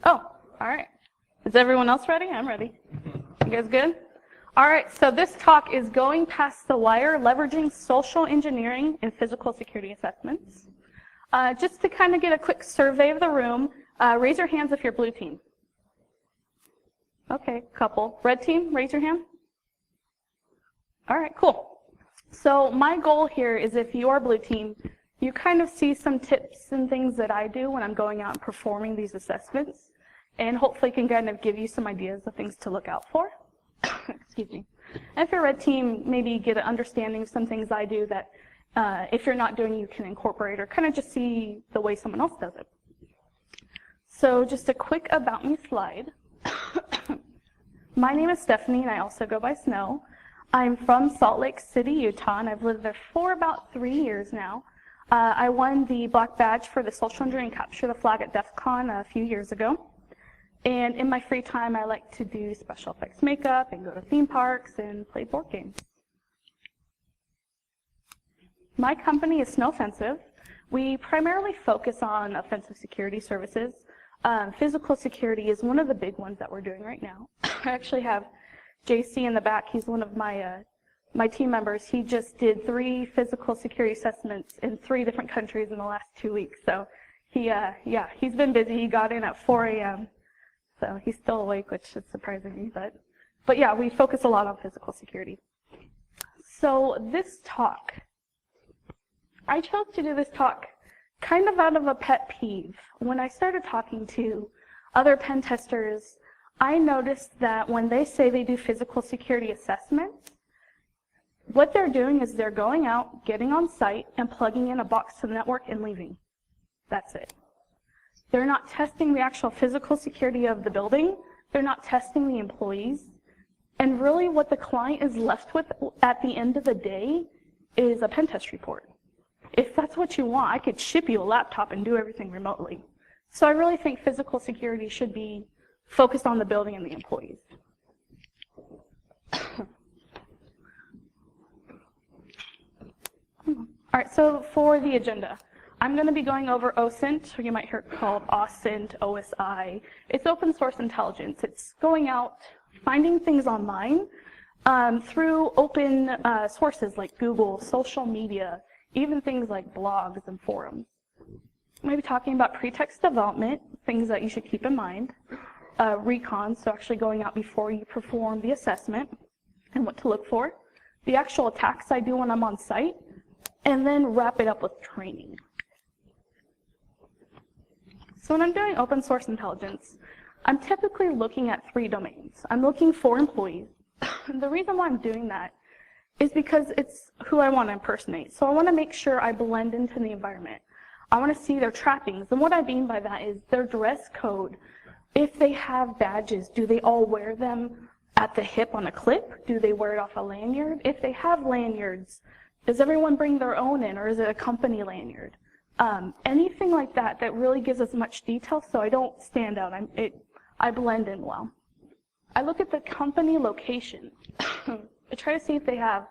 Oh, all right. Is everyone else ready? I'm ready. You guys good? All right, so this talk is going past the wire, leveraging social engineering in physical security assessments. Just to kind of get a quick survey of the room, raise your hands if you're blue team. Okay, couple. Red team, raise your hand. All right, cool. So my goal here is if you are blue team, you kind of see some tips and things that I do when I'm going out and performing these assessments, and hopefully can kind of give you some ideas of things to look out for. Excuse me. And if you're red team, maybe get an understanding of some things I do that if you're not doing, you can incorporate or kind of just see the way someone else does it. So just a quick about me slide. My name is Stephanie, and I also go by Snow. I'm from Salt Lake City, Utah, and I've lived there for about 3 years now. I won the black badge for the social engineering capture the flag at DEF CON a few years ago. And in my free time, I like to do special effects makeup and go to theme parks and play board games. My company is Snow Offensive. We primarily focus on offensive security services. Physical security is one of the big ones that we're doing right now. I actually have JC in the back. He's one of my team members. He just did 3 physical security assessments in 3 different countries in the last 2 weeks. So he's been busy. He got in at 4 a.m. So he's still awake, which is surprising me. But yeah, we focus a lot on physical security. So this talk, I chose to do this talk kind of out of a pet peeve. When I started talking to other pen testers, I noticed that when they say they do physical security assessments, what they're doing is they're going out, getting on site, and plugging in a box to the network and leaving. That's it. They're not testing the actual physical security of the building. They're not testing the employees. And really what the client is left with at the end of the day is a pen test report. If that's what you want, I could ship you a laptop and do everything remotely. So I really think physical security should be focused on the building and the employees. All right, so for the agenda, I'm going to be going over OSINT, or you might hear it called OSINT, OSI. It's open source intelligence. It's going out, finding things online through open sources like Google, social media, even things like blogs and forums. Maybe talking about pretext development, things that you should keep in mind. Recon, so actually going out before you perform the assessment and what to look for. The actual attacks I do when I'm on site, and then wrap it up with training. So when I'm doing open source intelligence, I'm typically looking at 3 domains. I'm looking for employees. And the reason why I'm doing that is because it's who I want to impersonate. So I want to make sure I blend into the environment. I want to see their trappings. And what I mean by that is their dress code. If they have badges, do they all wear them at the hip on a clip? Do they wear it off a lanyard? If they have lanyards, does everyone bring their own in, or is it a company lanyard? Anything like that that really gives as much detail so I don't stand out. I blend in well. I look at the company location. I try to see if they have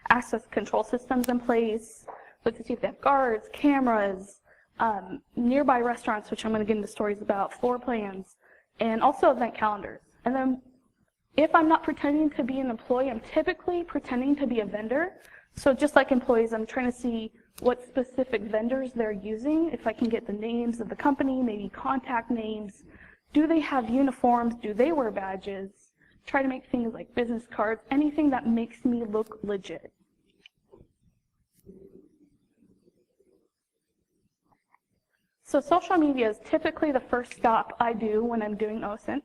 access control systems in place, look to see if they have guards, cameras, nearby restaurants, which I'm going to get into stories about, floor plans, and also event calendars. And then if I'm not pretending to be an employee, I'm typically pretending to be a vendor. So just like employees, I'm trying to see what specific vendors they're using, if I can get the names of the company, maybe contact names. Do they have uniforms? Do they wear badges? Try to make things like business cards, anything that makes me look legit. So social media is typically the first stop I do when I'm doing OSINT.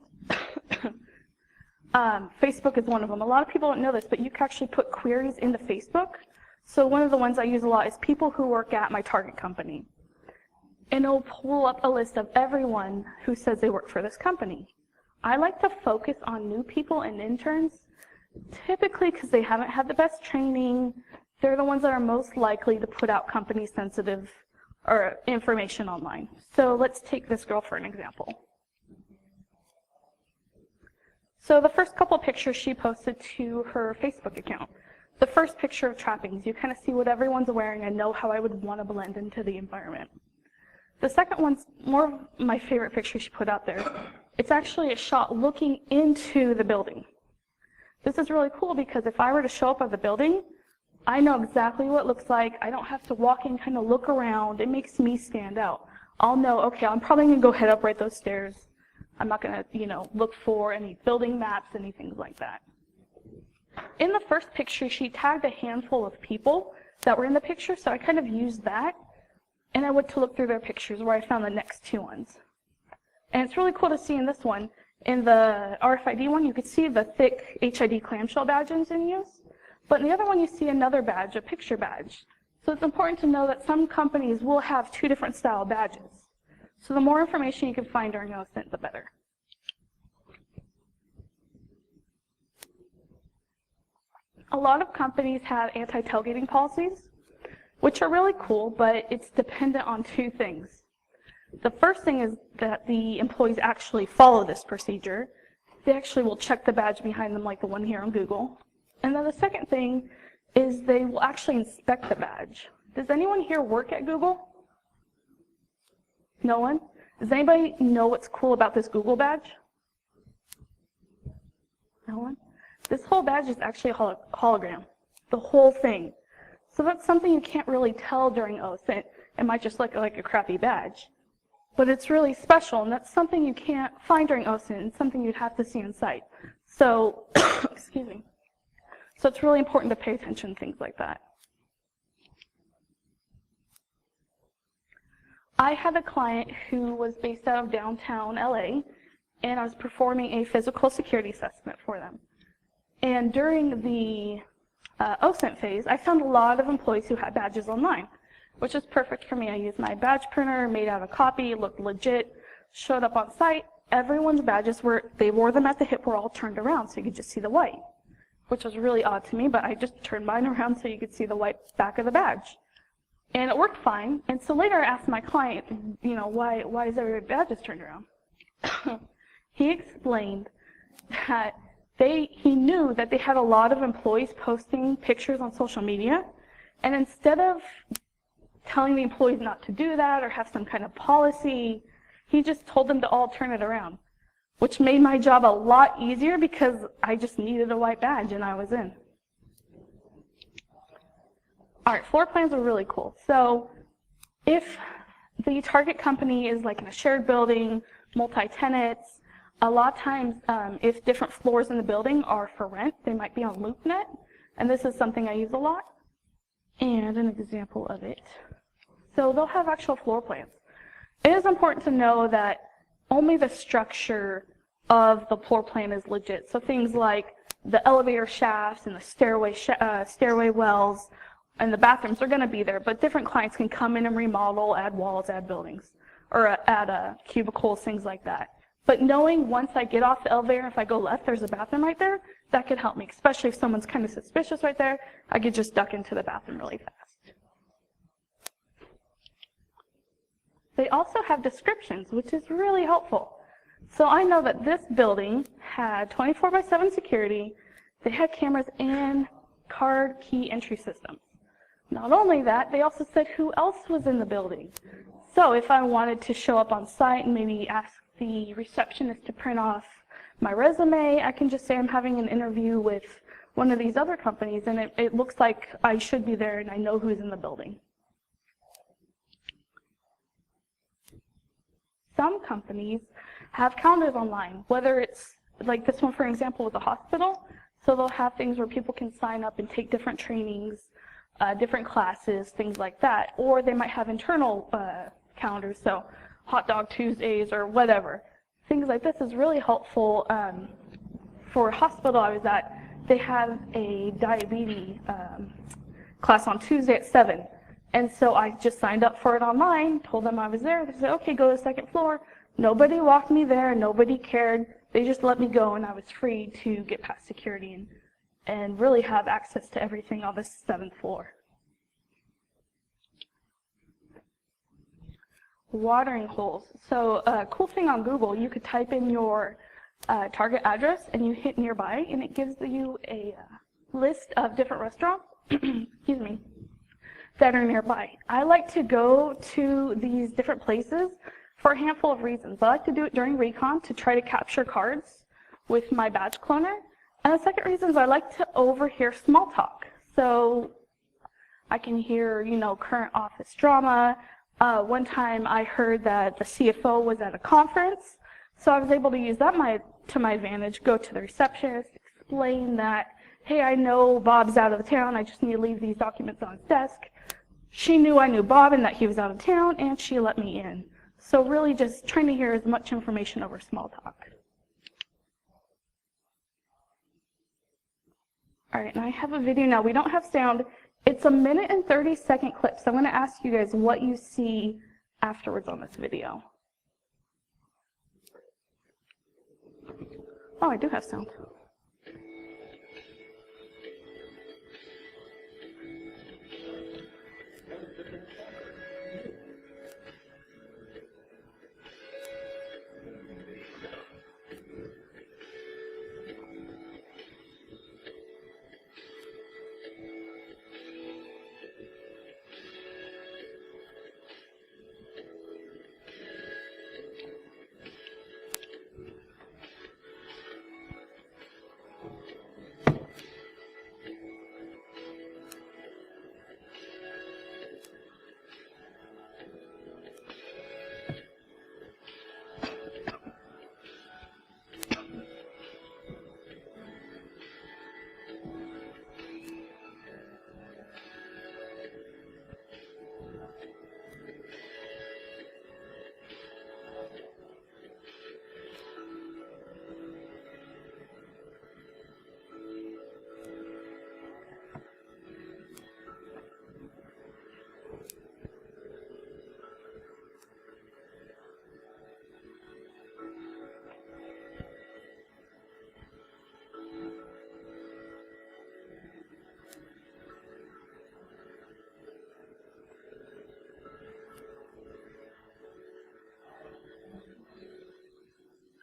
Facebook is one of them. A lot of people don't know this, but you can actually put queries into Facebook. So one of the ones I use a lot is people who work at my target company. And it'll pull up a list of everyone who says they work for this company. I like to focus on new people and interns, typically because they haven't had the best training. They're the ones that are most likely to put out company-sensitive or information online. So let's take this girl for an example. So the first couple pictures she posted to her Facebook account. The first picture of trappings, you kind of see what everyone's wearing and know how I would want to blend into the environment. The second one's more of my favorite picture she put out there. It's actually a shot looking into the building. This is really cool because if I were to show up at the building, I know exactly what it looks like. I don't have to walk in, kind of look around. It makes me stand out. I'll know, okay, I'm probably going to go head up right those stairs. I'm not going to, look for any building maps, anything like that. In the first picture, she tagged a handful of people that were in the picture, so I kind of used that. And I went to look through their pictures where I found the next two ones. And it's really cool to see in this one. In the RFID one, you could see the thick HID clamshell badges in use. But in the other one, you see another badge, a picture badge. So it's important to know that some companies will have two different style badges. So the more information you can find during OSINT, the better. A lot of companies have anti-tailgating policies, which are really cool, but it's dependent on two things. The first thing is that the employees actually follow this procedure. They actually will check the badge behind them like the one here on Google. And then the second thing is they will actually inspect the badge. Does anyone here work at Google? No one? Does anybody know what's cool about this Google badge? No one? This whole badge is actually a hologram, the whole thing. So that's something you can't really tell during OSINT. It might just look like a crappy badge. But it's really special, and that's something you can't find during OSINT, and something you'd have to see in site. So, excuse me. So it's really important to pay attention to things like that. I had a client who was based out of downtown LA, and I was performing a physical security assessment for them. And during the OSINT phase, I found a lot of employees who had badges online, which is perfect for me. I used my badge printer, made out a copy, looked legit, showed up on site. Everyone's badges they wore them at the hip, were all turned around so you could just see the white, which was really odd to me, but I just turned mine around so you could see the white back of the badge. And it worked fine. And so later I asked my client, why is every badges turned around? He explained that he knew that they had a lot of employees posting pictures on social media, and instead of telling the employees not to do that or have some kind of policy, he just told them to all turn it around, which made my job a lot easier because I just needed a white badge and I was in. All right, floor plans are really cool. So if the target company is like in a shared building, multi-tenants, a lot of times if different floors in the building are for rent, they might be on LoopNet, and this is something I use a lot. And an example of it. So they'll have actual floor plans. It is important to know that only the structure of the floor plan is legit. So things like the elevator shafts and the stairway wells and the bathrooms are going to be there, but different clients can come in and remodel, add walls, add buildings, or add cubicles, things like that. But knowing once I get off the elevator, if I go left, there's a bathroom right there, that could help me, especially if someone's kind of suspicious right there. I could just duck into the bathroom really fast. They also have descriptions, which is really helpful. So I know that this building had 24/7 security, they had cameras and card key entry systems. Not only that, they also said who else was in the building. So if I wanted to show up on site and maybe ask the receptionist to print off my resume, I can just say I'm having an interview with one of these other companies, and it looks like I should be there and I know who's in the building. Some companies have calendars online, whether it's like this one, for example, with a hospital. So they'll have things where people can sign up and take different trainings, different classes, things like that. Or they might have internal calendars, so Hot Dog Tuesdays or whatever. Things like this is really helpful. For a hospital I was at, they have a diabetes class on Tuesday at 7. And so I just signed up for it online, told them I was there. They said, okay, go to the second floor. Nobody walked me there, nobody cared. They just let me go, and I was free to get past security and really have access to everything on the 7th floor. Watering holes. So a cool thing on Google, you could type in your target address and you hit nearby, and it gives you a list of different restaurants excuse me, that are nearby. I like to go to these different places for a handful of reasons. I like to do it during recon to try to capture cards with my badge cloner. And the second reason is I like to overhear small talk. So I can hear, you know, current office drama. One time I heard that the CFO was at a conference, so I was able to use that to my advantage, go to the receptionist, explain that, hey, I know Bob's out of the town, I just need to leave these documents on his desk. She knew I knew Bob and that he was out of town, and she let me in. So really just trying to hear as much information over small talk. All right, and I have a video now. We don't have sound. It's a 1 and 30-second clip, so I'm going to ask you guys what you see afterwards on this video. Oh, I do have sound.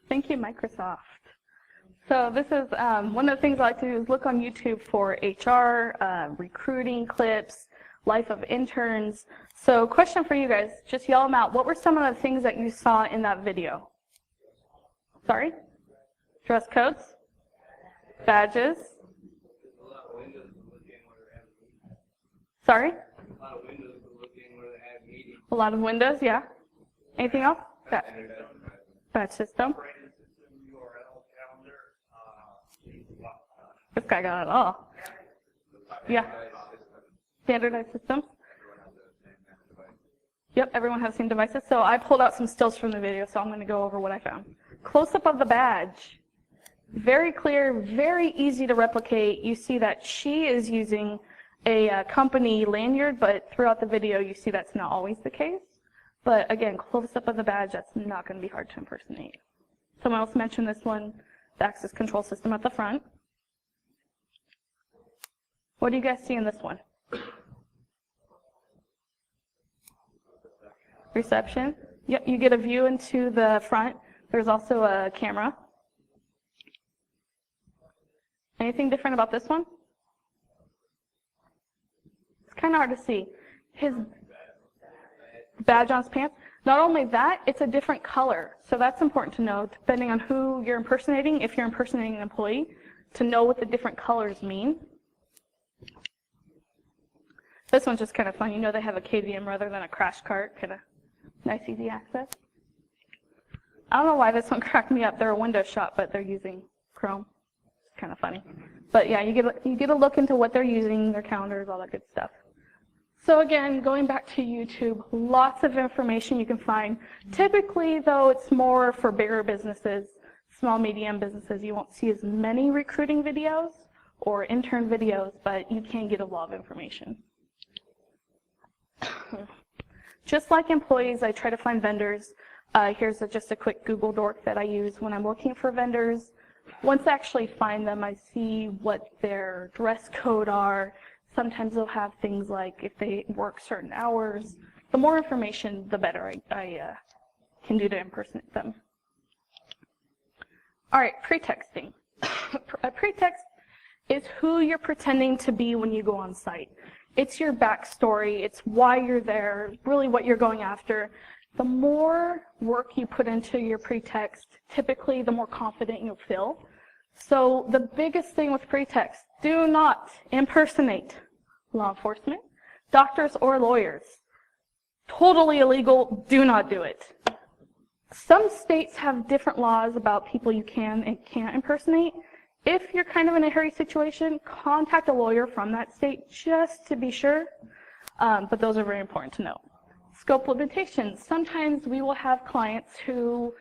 Thank you, Microsoft. So this is one of the things I like to do is look on YouTube for HR, recruiting clips, life of interns. So question for you guys, just yell them out. What were some of the things that you saw in that video? Sorry? Dress codes? Badges? Sorry? A lot of windows, yeah. Anything else? Badge system. This guy got it all. Yeah. Standardized systems. Yep, everyone has the same devices. So I pulled out some stills from the video, so I'm going to go over what I found. Close-up of the badge. Very clear, very easy to replicate. You see that she is using a company lanyard, but throughout the video you see that's not always the case. But again, close-up of the badge, that's not going to be hard to impersonate. Someone else mentioned this one, the access control system at the front. What do you guys see in this one? Reception. Yep, you get a view into the front. There's also a camera. Anything different about this one? It's kind of hard to see. His badge on his pants. Not only that, it's a different color. So that's important to know, depending on who you're impersonating, if you're impersonating an employee, to know what the different colors mean. This one's just kind of fun. You know they have a KVM rather than a crash cart. Kind of nice, easy access. I don't know why this one cracked me up. They're a Windows shop, but they're using Chrome. It's kind of funny. But yeah, you get a look into what they're using, their calendars, all that good stuff. So again, going back to YouTube, lots of information you can find. Typically, though, it's more for bigger businesses, small, medium businesses. You won't see as many recruiting videos or intern videos, but you can get a lot of information. Just like employees, I try to find vendors. Here's just a quick Google Doc that I use when I'm looking for vendors. Once I actually find them, I see what their dress code are. Sometimes they'll have things like if they work certain hours. The more information, the better I can do to impersonate them. All right, pretexting. A pretext is who you're pretending to be when you go on site. It's your backstory. It's why you're there, really what you're going after. The more work you put into your pretext, typically the more confident you'll feel. So the biggest thing with pretext, do not impersonate law enforcement, doctors, or lawyers. Totally illegal. Do not do it. Some states have different laws about people you can and can't impersonate. If you're kind of in a hairy situation, contact a lawyer from that state just to be sure, but those are very important to know. Scope limitations. Sometimes we will have clients who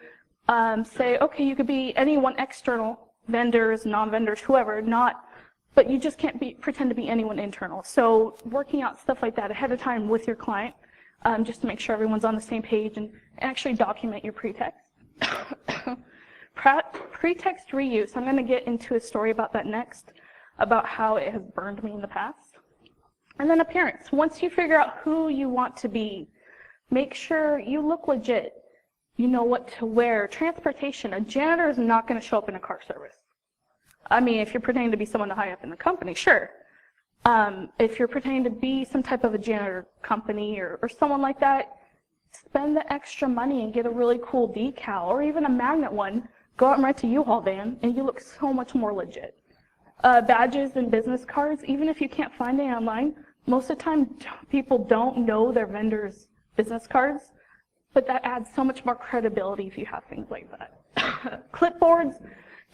say, okay, you could be anyone external, vendors, non-vendors, whoever, but you just can't pretend to be anyone internal. So working out stuff like that ahead of time with your client, just to make sure everyone's on the same page and actually document your pretext. Pretext reuse. I'm going to get into a story about that next, about how it has burned me in the past. And then appearance. Once you figure out who you want to be, make sure you look legit. You know what to wear. Transportation. A janitor is not going to show up in a car service. I mean, if you're pretending to be someone high up in the company, sure. If you're pretending to be some type of a janitor company or someone like that, spend the extra money and get a really cool decal or even a magnet one. Go out and rent a U-Haul van, and you look so much more legit. Badges and business cards, even if you can't find it online, most of the time people don't know their vendors' business cards, but that adds so much more credibility if you have things like that. Clipboards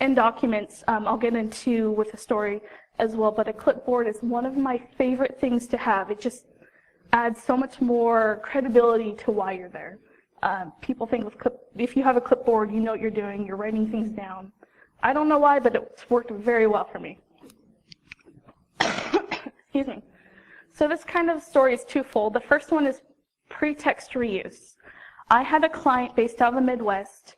and documents, I'll get into with a story as well, but a clipboard is one of my favorite things to have. It just adds so much more credibility to why you're there. People think if you have a clipboard, you know what you're doing, you're writing things down. I don't know why, but it's worked very well for me. Excuse me. So this kind of story is twofold. The first one is pretext reuse. I had a client based out of the Midwest,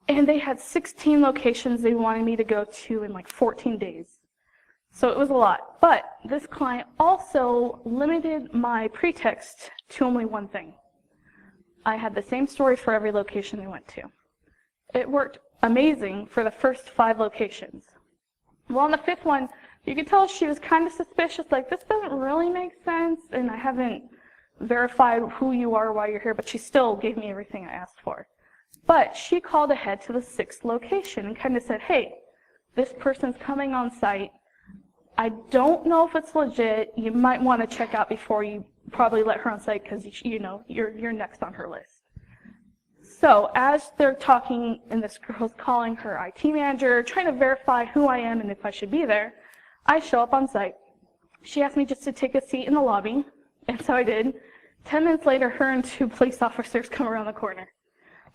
and they had 16 locations they wanted me to go to in like 14 days. So it was a lot. But this client also limited my pretext to only one thing. I had the same story for every location they went to. It worked amazing for the first 5 locations. Well, on the 5th one, you could tell she was kind of suspicious, like, this doesn't really make sense, and I haven't verified who you are, why you're here, but she still gave me everything I asked for. But she called ahead to the 6th location and kind of said, hey, this person's coming on site. I don't know if it's legit. You might want to check out before you probably let her on site because you know you're next on her list. So as they're talking, and this girl's calling her IT manager, trying to verify who I am and if I should be there, I show up on site. She asked me just to take a seat in the lobby, and so I did. 10 minutes later, her and 2 police officers come around the corner.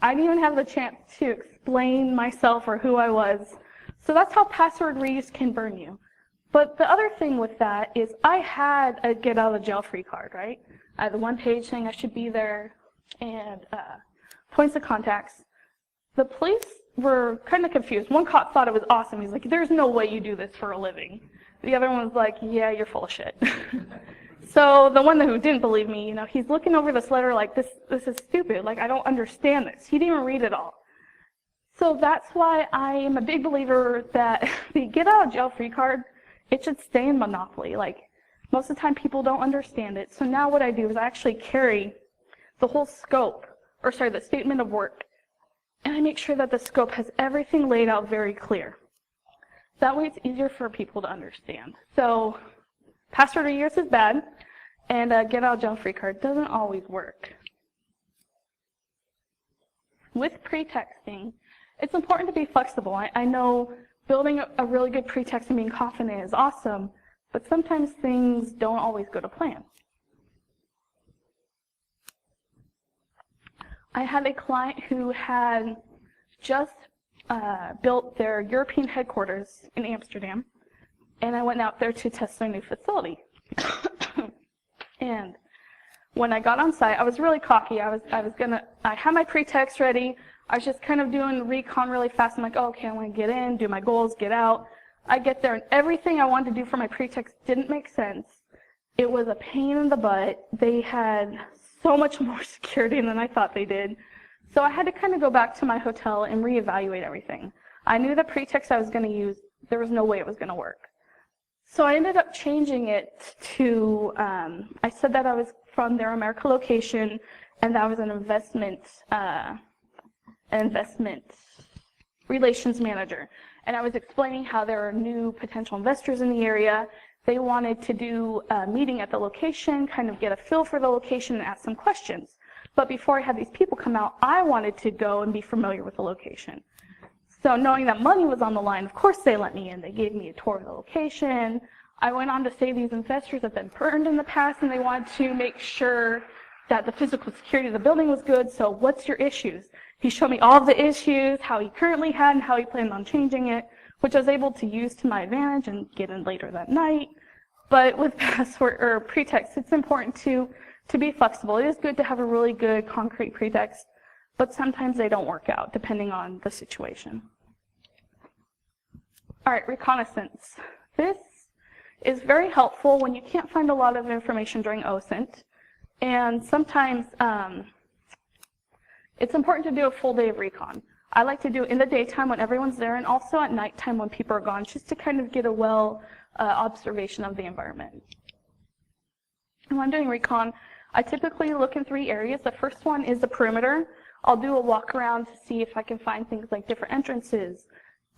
I didn't even have the chance to explain myself or who I was. So that's how password reuse can burn you. But the other thing with that is I had a get out of jail free card, right? I had the one page saying I should be there and points of contacts. The police were kind of confused. One cop thought it was awesome. He's like, there's no way you do this for a living. The other one was like, yeah, you're full of shit. So the one who didn't believe me, you know, he's looking over this letter like, this is stupid. Like, I don't understand this. He didn't even read it all. So that's why I am a big believer that the get out of jail free card, it should stay in Monopoly. Like, most of the time people don't understand it. So now what I do is I actually carry the whole scope, the statement of work, and I make sure that the scope has everything laid out very clear. That way it's easier for people to understand. So password reuse is bad, and get out of jail free card doesn't always work. With pretexting, it's important to be flexible. I know building a really good pretext and being confident is awesome, but sometimes things don't always go to plan. I had a client who had just built their European headquarters in Amsterdam, and I went out there to test their new facility. And when I got on site, I was really cocky. I had my pretext ready. I was just kind of doing recon really fast. I'm like, oh, okay, I want to get in, do my goals, get out. I get there, and everything I wanted to do for my pretext didn't make sense. It was a pain in the butt. They had so much more security than I thought they did. So I had to kind of go back to my hotel and reevaluate everything. I knew the pretext I was going to use, there was no way it was going to work. So I ended up changing it to, I said that I was from their America location, and that was an investment relations manager. And I was explaining how there are new potential investors in the area. They wanted to do a meeting at the location, kind of get a feel for the location and ask some questions. But before I had these people come out, I wanted to go and be familiar with the location. So knowing that money was on the line, of course they let me in. They gave me a tour of the location. I went on to say these investors have been burned in the past and they wanted to make sure that the physical security of the building was good. So what's your issues? He showed me all of the issues, how he currently had and how he planned on changing it, which I was able to use to my advantage and get in later that night. But with password or pretext, it's important to be flexible. It is good to have a really good concrete pretext, but sometimes they don't work out depending on the situation. All right, reconnaissance. This is very helpful when you can't find a lot of information during OSINT. And sometimes it's important to do a full day of recon. I like to do it in the daytime when everyone's there and also at nighttime when people are gone, just to kind of get a observation of the environment. And when I'm doing recon, I typically look in 3 areas. The first one is the perimeter. I'll do a walk around to see if I can find things like different entrances.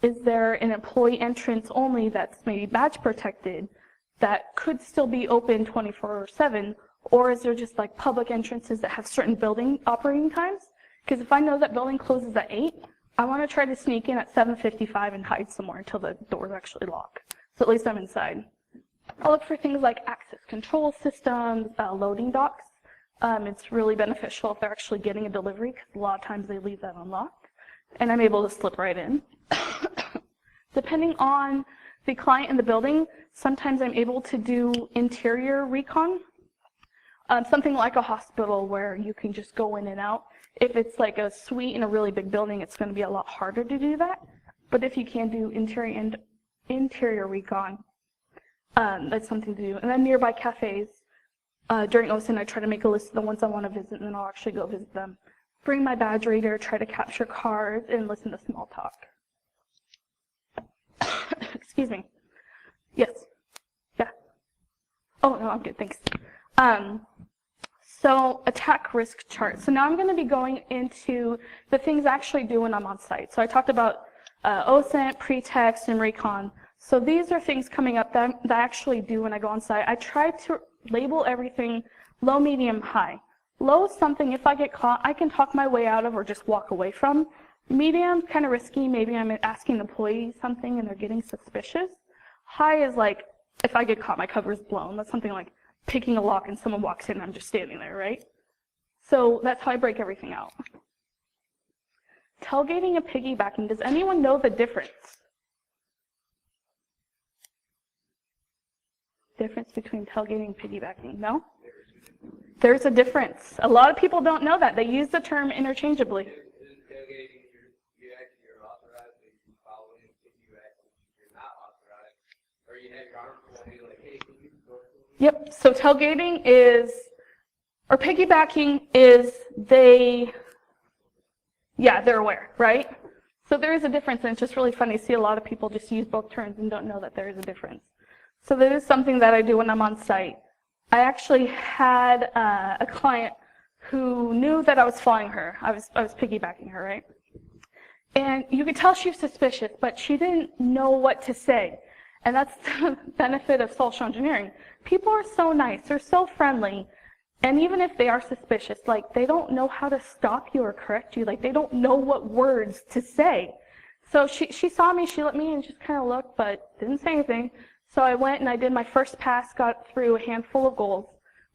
Is there an employee entrance only that's maybe badge protected that could still be open 24/7? Or is there just like public entrances that have certain building operating times? Because if I know that building closes at 8, I want to try to sneak in at 7:55 and hide somewhere until the doors actually lock. So at least I'm inside. I'll look for things like access control systems, loading docks. It's really beneficial if they're actually getting a delivery, because a lot of times they leave that unlocked. And I'm able to slip right in. Depending on the client in the building, sometimes I'm able to do interior recon. Something like a hospital where you can just go in and out. If it's like a suite in a really big building, it's going to be a lot harder to do that. But if you can do interior recon, that's something to do. And then nearby cafes, during OSINT, I try to make a list of the ones I want to visit, and then I'll actually go visit them. Bring my badge reader, try to capture cards, and listen to small talk. Excuse me. Yes. Yeah. Oh, no, I'm good, thanks. So attack risk chart. So now I'm going to be going into the things I actually do when I'm on site. So I talked about OSINT, pretext, and recon. So these are things coming up that I actually do when I go on site. I try to label everything low, medium, high. Low is something, if I get caught, I can talk my way out of or just walk away from. Medium, kind of risky. Maybe I'm asking the employee something and they're getting suspicious. High is like, if I get caught, my cover is blown. That's something like picking a lock and someone walks in and I'm just standing there, right? So that's how I break everything out. Tailgating and piggybacking. Does anyone know the difference? Difference between tailgating and piggybacking? No? There's a difference. A lot of people don't know that. They use the term interchangeably. Tailgating, you're authorized, but you follow in, you're not authorized, or you have your arm full, like, hey, can you go? Yep, so tailgating is, or piggybacking is they're aware, right? So there is a difference, and it's just really funny to see a lot of people just use both terms and don't know that there is a difference. So that is something that I do when I'm on site. I actually had a client who knew that I was following her. I was piggybacking her, right? And you could tell she was suspicious, but she didn't know what to say. And that's the benefit of social engineering. People are so nice, they're so friendly, and even if they are suspicious, like, they don't know how to stop you or correct you. Like, they don't know what words to say. So she saw me, she let me in, just kind of looked, but didn't say anything. So I went and I did my first pass, got through a handful of goals.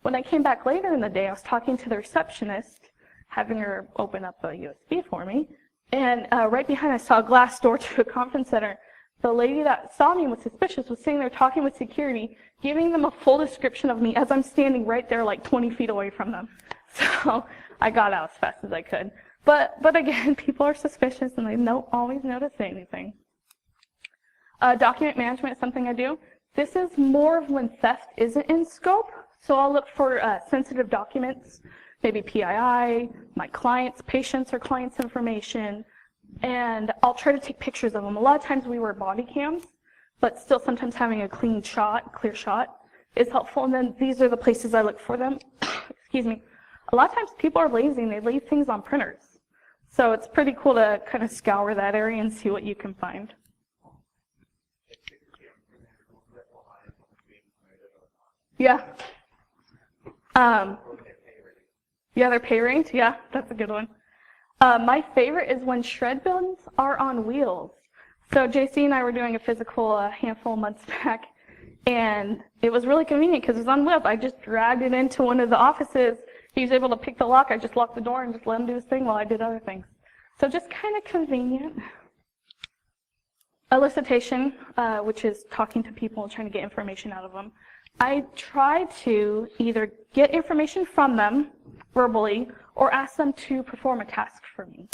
When I came back later in the day, I was talking to the receptionist, having her open up a USB for me, and right behind I saw a glass door to a conference center. The lady that saw me and was suspicious was sitting there talking with security, giving them a full description of me as I'm standing right there like 20 feet away from them. So I got out as fast as I could. But again, people are suspicious and they don't always know to say anything. Document management is something I do. This is more of when theft isn't in scope. So I'll look for sensitive documents, maybe PII, my clients, patients or clients' information, and I'll try to take pictures of them. A lot of times we wear body cams, but still sometimes having a clear shot is helpful. And then these are the places I look for them. Excuse me. A lot of times people are lazy and they leave things on printers. So it's pretty cool to kind of scour that area and see what you can find. Yeah. Yeah, they're pay ranked. Yeah, that's a good one. My favorite is when shred bins are on wheels. So JC and I were doing a physical a handful of months back, and it was really convenient because it was on wheels. I just dragged it into one of the offices. He was able to pick the lock. I just locked the door and just let him do his thing while I did other things. So just kind of convenient. Elicitation, which is talking to people and trying to get information out of them. I try to either get information from them verbally or ask them to perform a task for me.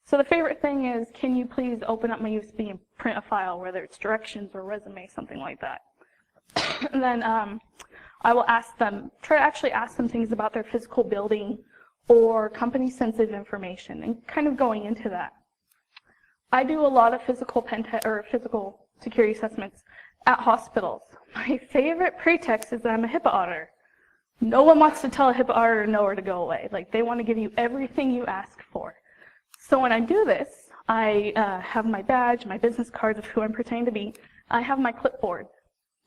So the favorite thing is, can you please open up my USB and print a file, whether it's directions or resume, something like that. And then I will ask them, try to actually ask them things about their physical building or company sensitive information and kind of going into that. I do a lot of physical security assessments at hospitals. My favorite pretext is that I'm a HIPAA auditor. No one wants to tell a HIPAA auditor nowhere to go away. Like, they want to give you everything you ask for. So when I do this, I have my badge, my business cards of who I'm pretending to be. I have my clipboard.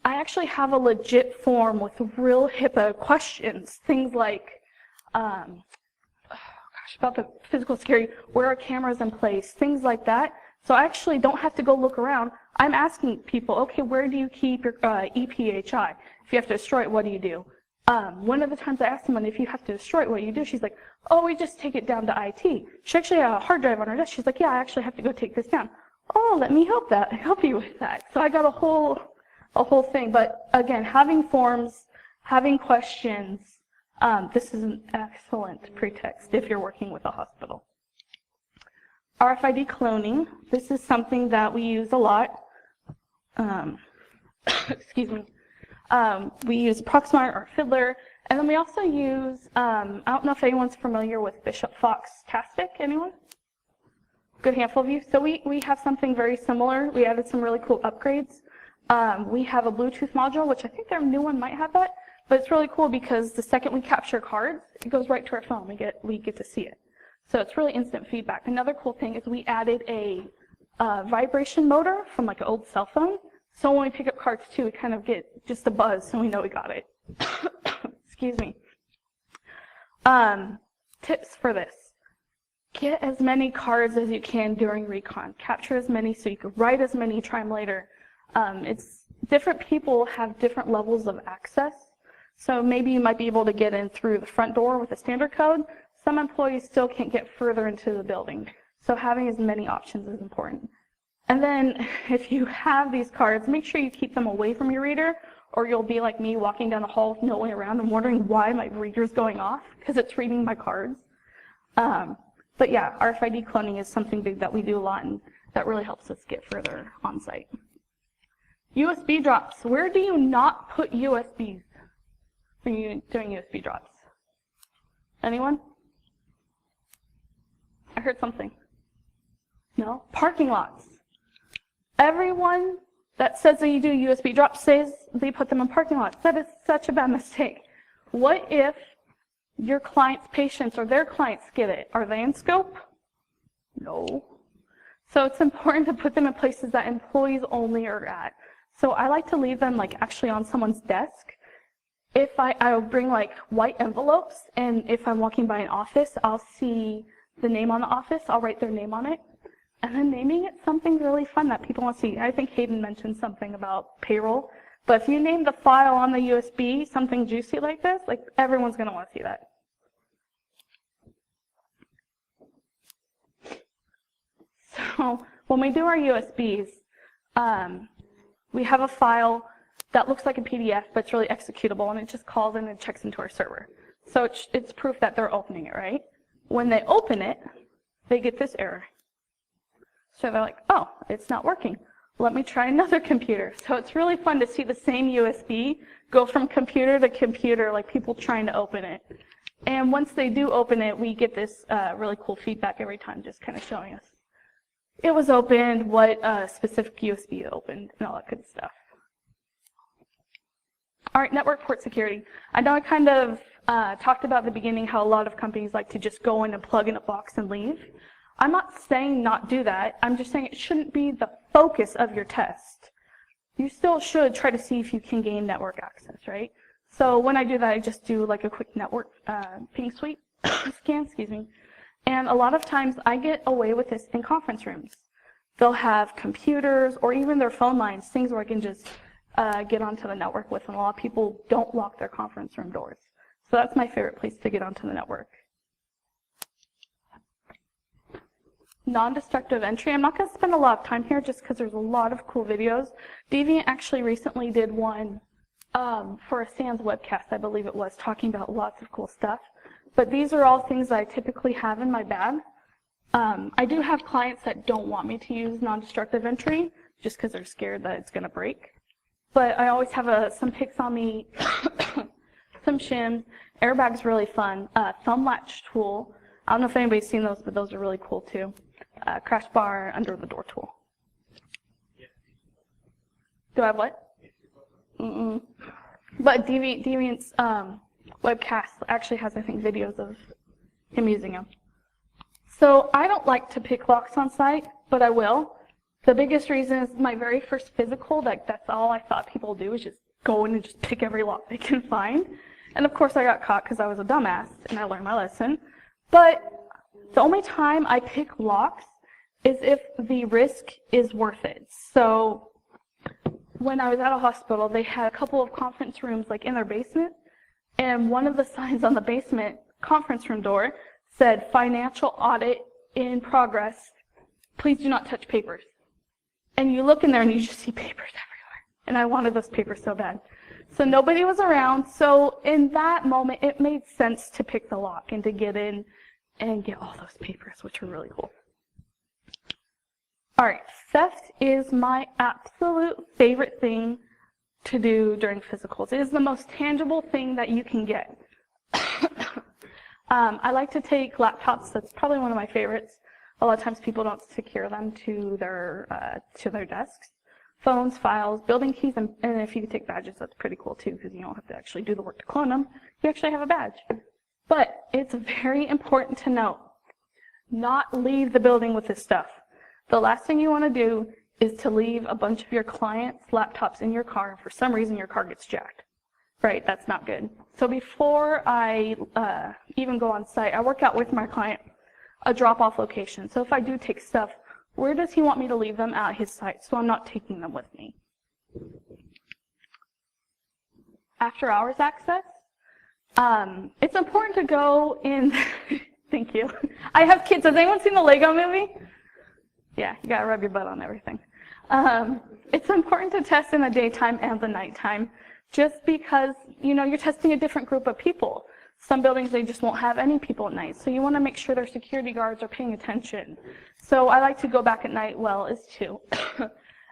I actually have a legit form with real HIPAA questions, things like, about the physical security, where are cameras in place, things like that. So I actually don't have to go look around. I'm asking people, okay, where do you keep your EPHI? If you have to destroy it, what do you do? One of the times I asked someone, if you have to destroy it, what do you do? She's like, oh, we just take it down to IT. She actually had a hard drive on her desk. She's like, yeah, I actually have to go take this down. Oh, let me help you with that. So I got a whole thing. But again, having forms, having questions, this is an excellent pretext if you're working with a hospital. RFID cloning, this is something that we use a lot. Excuse me. We use Proxmire or Fiddler, and then we also use, I don't know if anyone's familiar with Bishop Fox Tastic, anyone? Good handful of you. So we have something very similar. We added some really cool upgrades. We have a Bluetooth module, which I think their new one might have that, but it's really cool because the second we capture cards, it goes right to our phone. We get to see it. So it's really instant feedback. Another cool thing is we added a vibration motor from like an old cell phone. So when we pick up cards too, we kind of get just a buzz so we know we got it. Excuse me. Tips for this. Get as many cards as you can during recon. Capture as many so you can write as many, try them later. It's different people have different levels of access. So maybe you might be able to get in through the front door with a standard code. Some employees still can't get further into the building. So having as many options is important. And then if you have these cards, make sure you keep them away from your reader, or you'll be like me walking down the hall with no one around and wondering why my reader's going off, because it's reading my cards. But yeah, RFID cloning is something big that we do a lot, and that really helps us get further on site. USB drops. Where do you not put USBs when you're doing USB drops? Anyone? I heard something. No? Parking lots. Everyone that says that you do USB drops says they put them in parking lots. That is such a bad mistake. What if your client's patients or their clients get it? Are they in scope? No. So it's important to put them in places that employees only are at. So I like to leave them like actually on someone's desk. If I'll bring like white envelopes, and if I'm walking by an office, I'll see the name on the office, I'll write their name on it. And then naming it something really fun that people want to see. I think Hayden mentioned something about payroll. But if you name the file on the USB something juicy like this, like everyone's going to want to see that. So when we do our USBs, we have a file that looks like a PDF, but it's really executable, and it just calls in and checks into our server. So it's proof that they're opening it, right? When they open it, they get this error. So they're like, oh, it's not working. Let me try another computer. So it's really fun to see the same USB go from computer to computer, like people trying to open it. And once they do open it, we get this really cool feedback every time, just kind of showing us. it was opened, what specific USB it opened, and all that good stuff. All right, network port security. I know I kind of talked about at the beginning how a lot of companies like to just go in and plug in a box and leave. I'm not saying not do that. I'm just saying it shouldn't be the focus of your test. You still should try to see if you can gain network access, right? So when I do that, I just do like a quick network ping sweep scan, excuse me. And a lot of times I get away with this in conference rooms. They'll have computers or even their phone lines, things where I can just get onto the network with, and a lot of people don't lock their conference room doors. So that's my favorite place to get onto the network. Non-destructive entry. I'm not going to spend a lot of time here just because there's a lot of cool videos. Deviant actually recently did one for a SANS webcast, I believe it was, talking about lots of cool stuff. But these are all things that I typically have in my bag. I do have clients that don't want me to use non-destructive entry just because they're scared that it's going to break. But I always have some picks on me, some shims. Airbag's really fun. Thumb latch tool. I don't know if anybody's seen those, but those are really cool too. Crash bar, under the door tool. Do I have what? Mm-mm. But Deviant's webcast actually has, I think, videos of him using them. So I don't like to pick locks on site, but I will. The biggest reason is my very first physical, that's all I thought people do is just go in and just pick every lock they can find. And of course I got caught because I was a dumbass and I learned my lesson. But the only time I pick locks is if the risk is worth it. So when I was at a hospital, they had a couple of conference rooms like in their basement, and one of the signs on the basement conference room door said, "Financial audit in progress. Please do not touch papers." And you look in there and you just see papers everywhere. And I wanted those papers so bad. So nobody was around. So in that moment, it made sense to pick the lock and to get in and get all those papers, which are really cool. All right, theft is my absolute favorite thing to do during physicals. It is the most tangible thing that you can get. I like to take laptops. That's probably one of my favorites. A lot of times people don't secure them to their desks. Phones, files, building keys, and if you take badges, that's pretty cool too, because you don't have to actually do the work to clone them. You actually have a badge. But it's very important to note, not leave the building with this stuff. The last thing you want to do is to leave a bunch of your clients' laptops in your car, and for some reason your car gets jacked. Right, that's not good. So before I even go on site, I work out with my client a drop-off location. So if I do take stuff, where does he want me to leave them at his site so I'm not taking them with me? After hours access, it's important to go in, thank you. I have kids. Has anyone seen the Lego movie? Yeah, you gotta rub your butt on everything. It's important to test in the daytime and the nighttime, just because, you know, you're testing a different group of people. Some buildings, they just won't have any people at night, so you want to make sure their security guards are paying attention. So I like to go back at night, well, as too.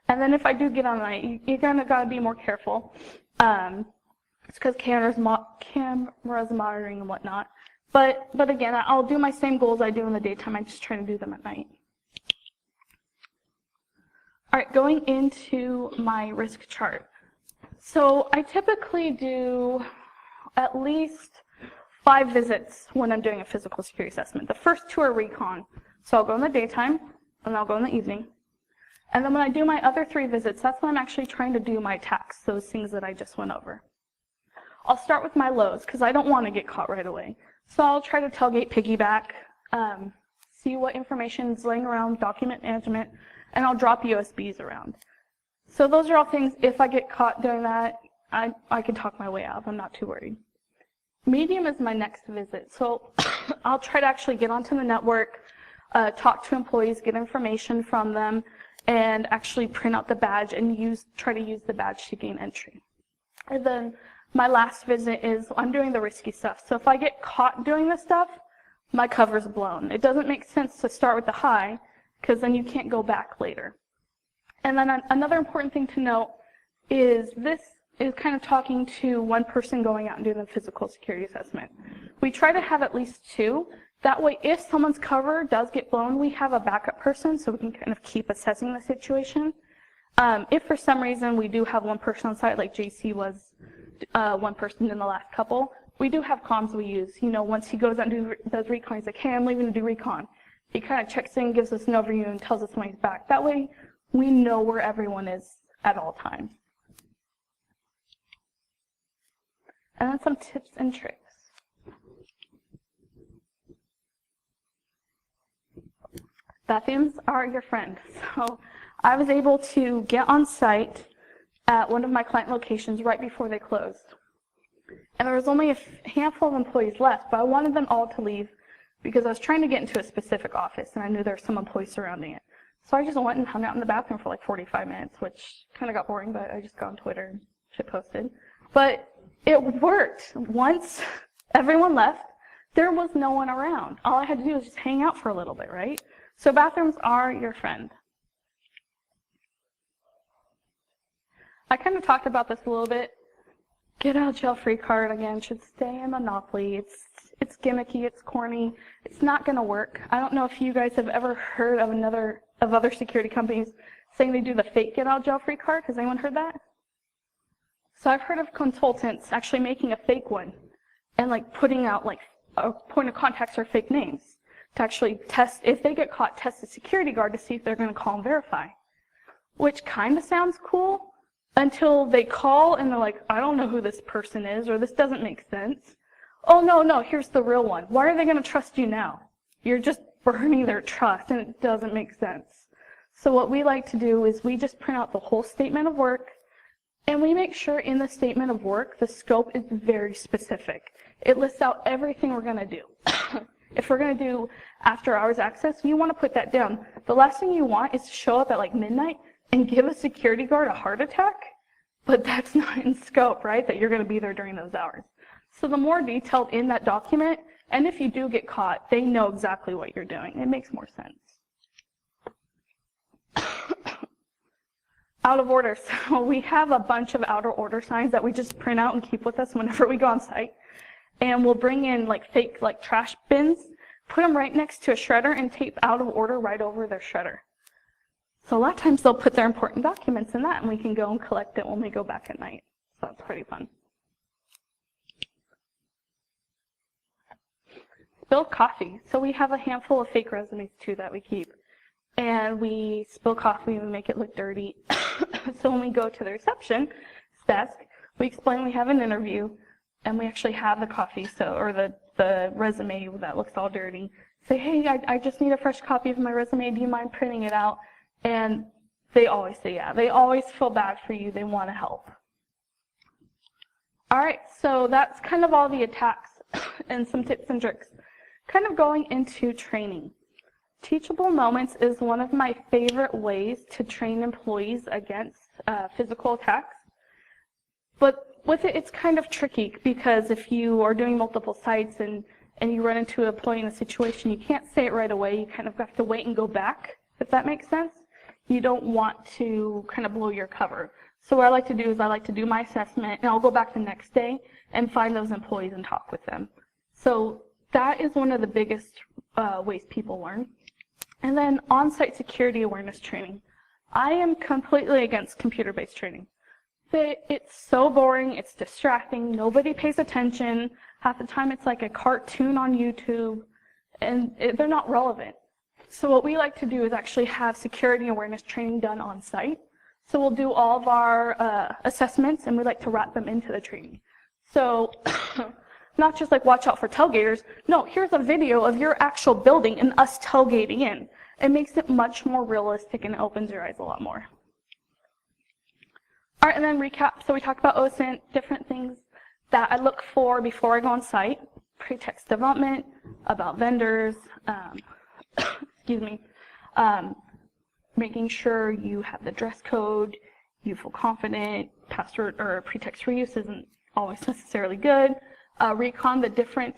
And then if I do get on night, you're gonna gotta be more careful. It's because cameras monitoring and whatnot. But again, I'll do my same goals I do in the daytime. I just try to do them at night. All right, going into my risk chart. So I typically do at least 5 visits when I'm doing a physical security assessment. The first 2 are recon. So I'll go in the daytime, and I'll go in the evening. And then when I do my other 3 visits, that's when I'm actually trying to do my attacks, those things that I just went over. I'll start with my lows, because I don't want to get caught right away. So I'll try to tailgate piggyback, see what information is laying around, document management, and I'll drop USBs around. So those are all things, if I get caught doing that, I can talk my way out. I'm not too worried. Medium is my next visit. So I'll try to actually get onto the network, talk to employees, get information from them, and actually print out the badge and try to use the badge to gain entry. And then my last visit is I'm doing the risky stuff. So if I get caught doing this stuff, my cover's blown. It doesn't make sense to start with the high, because then you can't go back later. And then another important thing to note is this is kind of talking to one person going out and doing the physical security assessment. We try to have at least 2. That way, if someone's cover does get blown, we have a backup person so we can kind of keep assessing the situation. If for some reason we do have one person on site, like JC was one person in the last couple, we do have comms we use. You know, once he goes out and does recon, he's like, hey, I'm leaving to do recon. He kind of checks in, gives us an overview, and tells us when he's back. That way, we know where everyone is at all times. And then some tips and tricks. Bathrooms are your friend. So I was able to get on site at one of my client locations right before they closed. And there was only a handful of employees left, but I wanted them all to leave because I was trying to get into a specific office and I knew there were some employees surrounding it. So I just went and hung out in the bathroom for like 45 minutes, which kind of got boring, but I just got on Twitter and shit posted. But it worked. Once everyone left, there was no one around. All I had to do was just hang out for a little bit, right? So bathrooms are your friend. I kind of talked about this a little bit. Get out jail free card, again, should stay in Monopoly. It's gimmicky, it's corny, it's not going to work. I don't know if you guys have ever heard of other security companies saying they do the fake get out jail free card. Has anyone heard that? So I've heard of consultants actually making a fake one and like putting out like a point of contacts or fake names to actually test, if they get caught, test the security guard to see if they're going to call and verify, which kind of sounds cool until they call and they're like, I don't know who this person is, or this doesn't make sense. Oh, no, here's the real one. Why are they going to trust you now? You're just burning their trust, and it doesn't make sense. So what we like to do is we just print out the whole statement of work, and we make sure in the statement of work, the scope is very specific. It lists out everything we're going to do. If we're going to do after-hours access, you want to put that down. The last thing you want is to show up at like midnight and give a security guard a heart attack, but that's not in scope, right, that you're going to be there during those hours. So the more detailed in that document, and if you do get caught, they know exactly what you're doing. It makes more sense. Out of order. So we have a bunch of out of order signs that we just print out and keep with us whenever we go on site. And we'll bring in like fake like trash bins, put them right next to a shredder, and tape out of order right over their shredder. So a lot of times they'll put their important documents in that, and we can go and collect it when we go back at night. So that's pretty fun. Spilled coffee. So we have a handful of fake resumes too that we keep. And we spill coffee and we make it look dirty. So when we go to the reception desk, we explain we have an interview and we actually have the coffee, or the resume that looks all dirty. Say, hey, I just need a fresh copy of my resume. Do you mind printing it out? And they always say yeah. They always feel bad for you. They want to help. All right, so that's kind of all the attacks and some tips and tricks. Kind of going into training. Teachable moments is one of my favorite ways to train employees against physical attacks. But with it, it's kind of tricky because if you are doing multiple sites and you run into an employee in a situation, you can't say it right away. You kind of have to wait and go back, if that makes sense. You don't want to kind of blow your cover. So what I like to do is I like to do my assessment, and I'll go back the next day and find those employees and talk with them. So that is one of the biggest ways people learn. And then on-site security awareness training. I am completely against computer-based training. It's so boring, it's distracting, nobody pays attention. Half the time it's like a cartoon on YouTube, and they're not relevant. So what we like to do is actually have security awareness training done on site. So we'll do all of our assessments, and we like to wrap them into the training. So not just like watch out for tailgaters. No, here's a video of your actual building and us tailgating in. It makes it much more realistic and it opens your eyes a lot more. All right, and then recap. So we talked about OSINT, different things that I look for before I go on site. Pretext development, about vendors, excuse me, making sure you have the dress code, you feel confident, password or pretext reuse isn't always necessarily good. Recon, the different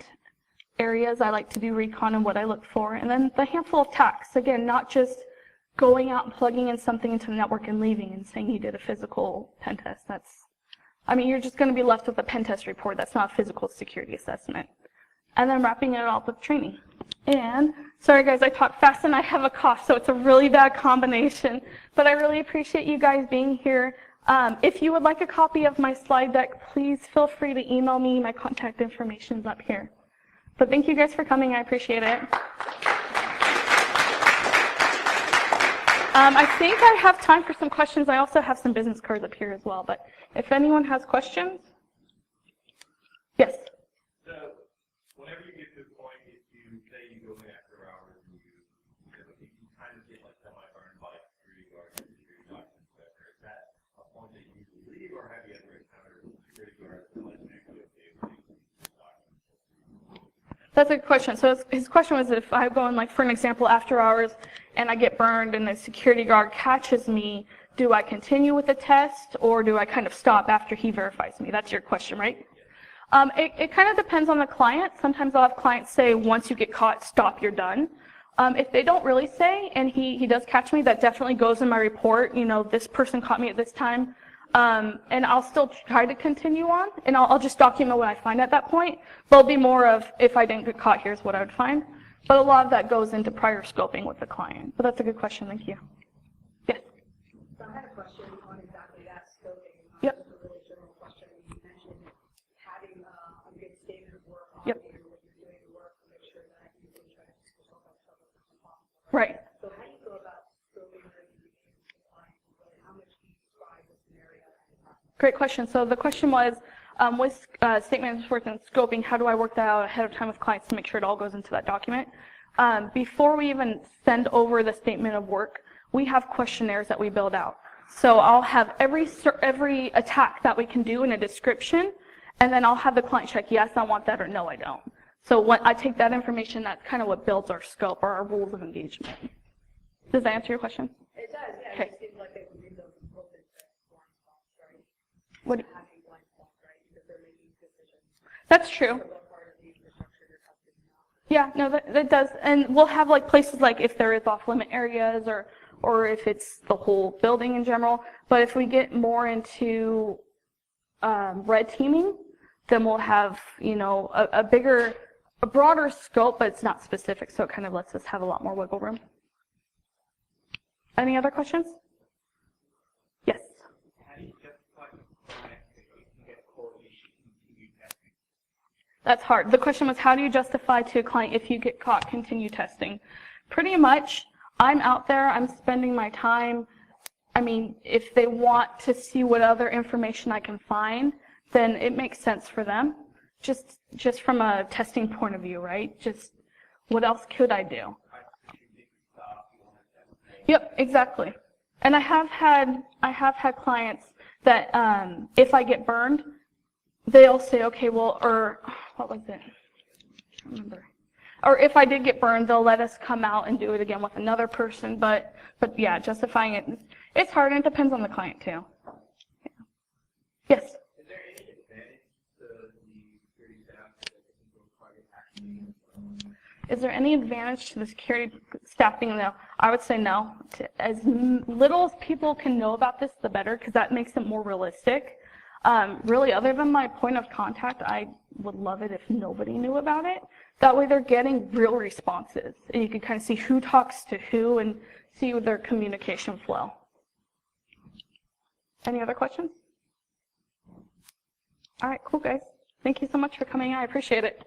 areas I like to do recon and what I look for. And then the handful of attacks. Again, not just going out and plugging in something into the network and leaving and saying you did a physical pen test. You're just going to be left with a pen test report. That's not a physical security assessment. And then wrapping it all up with training. And, sorry guys, I talk fast and I have a cough, so it's a really bad combination. But I really appreciate you guys being here. If you would like a copy of my slide deck, please feel free to email me. My contact information is up here. But thank you guys for coming. I appreciate it. I think I have time for some questions. I also have some business cards up here as well. But if anyone has questions. Yes? So whenever you get to the point, if you say you go in after hours and you kind of get like semi-burned by security guards and security documents, etc., is that a point that you usually leave, or have you ever encountered security guards that let you go documents? That's a good question. So his question was if I go in, like, for an example, after hours and I get burned and the security guard catches me, do I continue with the test or do I kind of stop after he verifies me? That's your question, right? It kind of depends on the client. Sometimes I'll have clients say, once you get caught, stop, you're done. If they don't really say, and he does catch me, that definitely goes in my report. You know, this person caught me at this time. And I'll still try to continue on, and I'll just document what I find at that point. There'll be more of, if I didn't get caught, here's what I would find. But a lot of that goes into prior scoping with the client. But that's a good question. Thank you. Yes? So I had a question on exactly that scoping. Yep. Just a really general question. You mentioned having a good statement of work on Yep. here when you're doing the work to make sure that you can try to keep yourself as possible. Right. So how do you go about scoping your clients? How much do you describe the scenario? Great question. So the question was, with statement of work and scoping, how do I work that out ahead of time with clients to make sure it all goes into that document? Before we even send over the statement of work, we have questionnaires that we build out. So I'll have every attack that we can do in a description, and then I'll have the client check, yes, I want that, or no, I don't. So when I take that information, that's kind of what builds our scope or our rules of engagement. Does that answer your question? It does, yeah. Okay. It seems like they would read those open blind spots, right? What? Having blind spots, right? Because they're making decisions. That's true. So what part of the infrastructure you're testing now? Yeah, no, that does. And we'll have like places like if there is off-limit areas or if it's the whole building in general. But if we get more into red teaming, then we'll have, you know, a broader scope, but it's not specific, so it kind of lets us have a lot more wiggle room. Any other questions? Yes. How do you justify the client that you can get correlation continue testing? That's hard. The question was, how do you justify to a client if you get caught, continue testing? Pretty much, I'm out there, I'm spending my time. I mean, if they want to see what other information I can find, then it makes sense for them. Just from a testing point of view, right? Just what else could I do? Yep, exactly. And I have had clients that if I get burned, they'll say, okay, well, or what was it? I can't remember. Or if I did get burned, they'll let us come out and do it again with another person. But yeah, justifying it, it's hard, and it depends on the client too. Yeah. Yes. Is there any advantage to the security staff that they can go target actually? Is there any advantage to the security staff being there? I would say no. As little as people can know about this, the better, because that makes it more realistic. Really, other than my point of contact, I would love it if nobody knew about it. That way they're getting real responses, and you can kind of see who talks to who and see their communication flow. Any other questions? All right, cool, guys. Thank you so much for coming. I appreciate it.